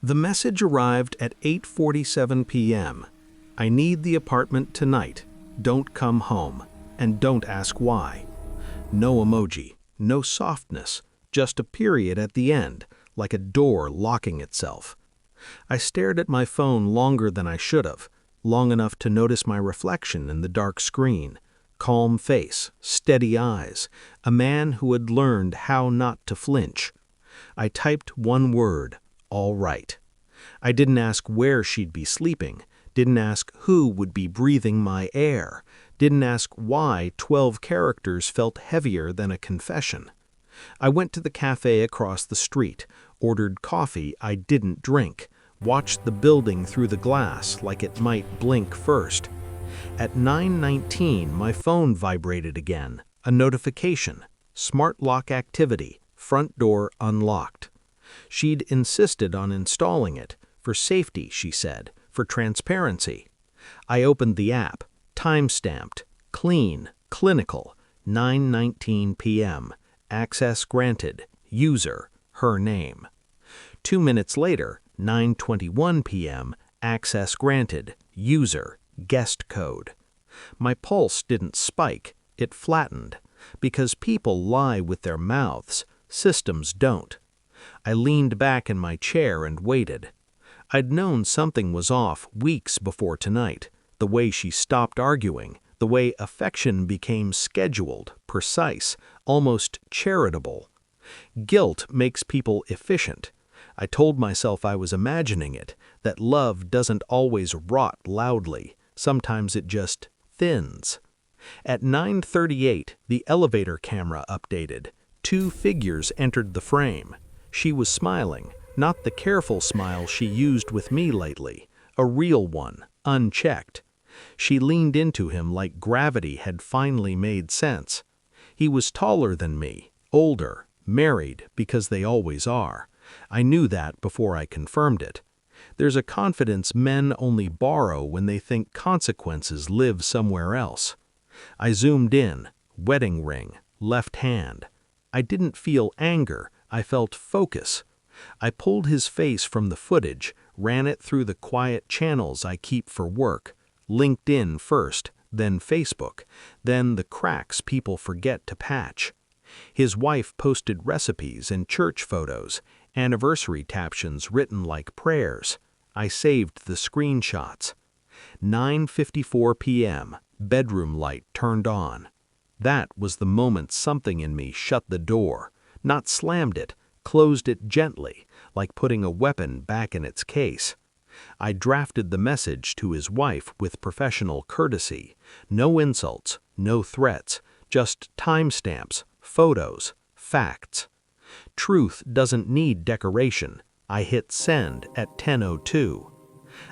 The message arrived at 8:47 p.m. I need the apartment tonight. Don't come home. And don't ask why. No emoji, no softness, just a period at the end, like a door locking itself. I stared at my phone longer than I should have, long enough to notice my reflection in the dark screen. Calm face, steady eyes, a man who had learned how not to flinch. I typed one word, all right. I didn't ask where she'd be sleeping, didn't ask who would be breathing my air, didn't ask why 12 characters felt heavier than a confession. I went to the cafe across the street, ordered coffee I didn't drink, watched the building through the glass like it might blink first. At 9:19, my phone vibrated again, a notification, smart lock activity, front door unlocked. She'd insisted on installing it, for safety, she said, for transparency. I opened the app, time-stamped, clean, clinical, 9:19 p.m., access granted, user, her name. 2 minutes later, 9:21 p.m., access granted, user, guest code. My pulse didn't spike, it flattened, because people lie with their mouths, systems don't. I leaned back in my chair and waited. I'd known something was off weeks before tonight, the way she stopped arguing, the way affection became scheduled, precise, almost charitable. Guilt makes people efficient. I told myself I was imagining it, that love doesn't always rot loudly, sometimes it just thins. At 9:38, the elevator camera updated. 2 figures entered the frame. She was smiling, not the careful smile she used with me lately, a real one, unchecked. She leaned into him like gravity had finally made sense. He was taller than me, older, married, because they always are. I knew that before I confirmed it. There's a confidence men only borrow when they think consequences live somewhere else. I zoomed in, wedding ring, left hand. I didn't feel anger, I felt focus. I pulled his face from the footage, ran it through the quiet channels I keep for work. LinkedIn first, then Facebook, then the cracks people forget to patch. His wife posted recipes and church photos, anniversary captions written like prayers. I saved the screenshots. 9:54 p.m., bedroom light turned on. That was the moment something in me shut the door, not slammed it, closed it gently, like putting a weapon back in its case. I drafted the message to his wife with professional courtesy. No insults, no threats, just timestamps, photos, facts. Truth doesn't need decoration. I hit send at 10:02.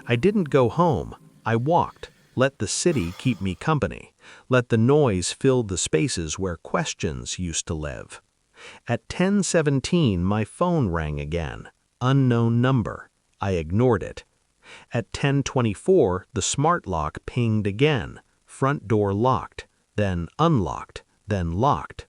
I didn't go home. I walked. Let the city keep me company. Let the noise fill the spaces where questions used to live. At 10:17, my phone rang again. Unknown number. I ignored it. At 10:24, the smart lock pinged again. Front door locked, then unlocked, then locked.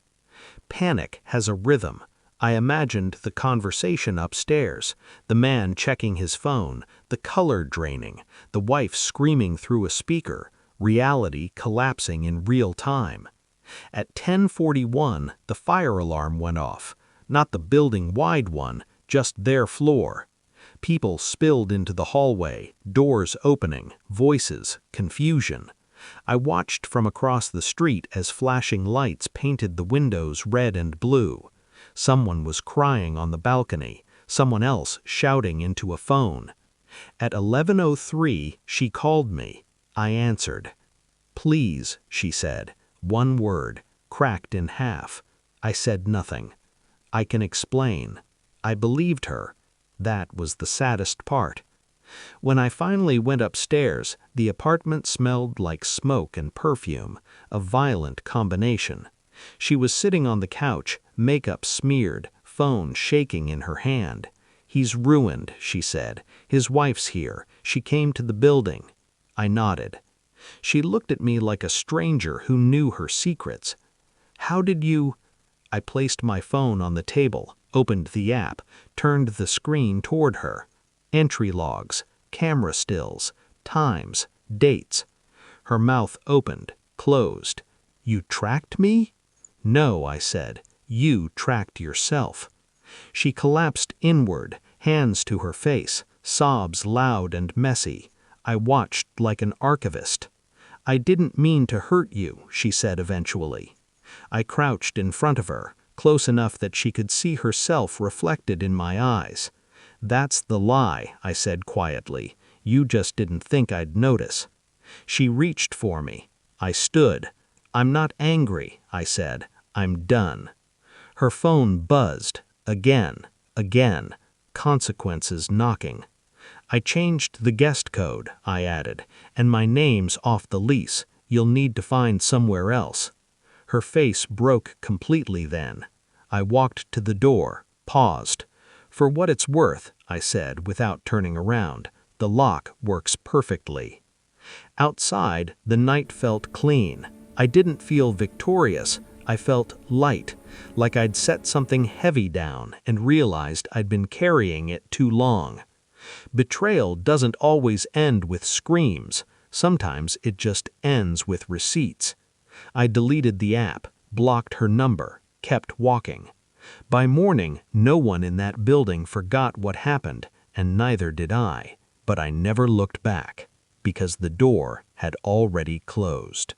Panic has a rhythm. I imagined the conversation upstairs, the man checking his phone, the color draining, the wife screaming through a speaker, reality collapsing in real time. At 10:41, the fire alarm went off, not the building-wide one, just their floor. People spilled into the hallway, doors opening, voices, confusion. I watched from across the street as flashing lights painted the windows red and blue. Someone was crying on the balcony, someone else shouting into a phone. At 11:03, she called me. I answered. "Please," she said, one word, cracked in half. I said nothing. I can explain. I believed her. That was the saddest part. When I finally went upstairs, the apartment smelled like smoke and perfume, a violent combination. She was sitting on the couch, makeup smeared, phone shaking in her hand. "He's ruined," she said. "His wife's here. She came to the building." I nodded. She looked at me like a stranger who knew her secrets. "How did you—" I placed my phone on the table, opened the app, turned the screen toward her. entry logs, camera stills, times, dates. Her mouth opened, closed. "You tracked me?" "No," I said. "You tracked yourself." She collapsed inward, hands to her face, sobs loud and messy. I watched like an archivist. "I didn't mean to hurt you," she said eventually. I crouched in front of her, close enough that she could see herself reflected in my eyes. "That's the lie," I said quietly. "You just didn't think I'd notice." She reached for me. I stood. "I'm not angry," I said. "I'm done." Her phone buzzed. Again. Consequences knocking. "I changed the guest code," I added, "and my name's off the lease. You'll need to find somewhere else." Her face broke completely then. I walked to the door, paused. "For what it's worth," I said without turning around, "the lock works perfectly." Outside, the night felt clean. I didn't feel victorious. I felt light, like I'd set something heavy down and realized I'd been carrying it too long. Betrayal doesn't always end with screams. Sometimes it just ends with receipts. I deleted the app, blocked her number, kept walking. By morning, no one in that building forgot what happened, and neither did I. But I never looked back, because the door had already closed.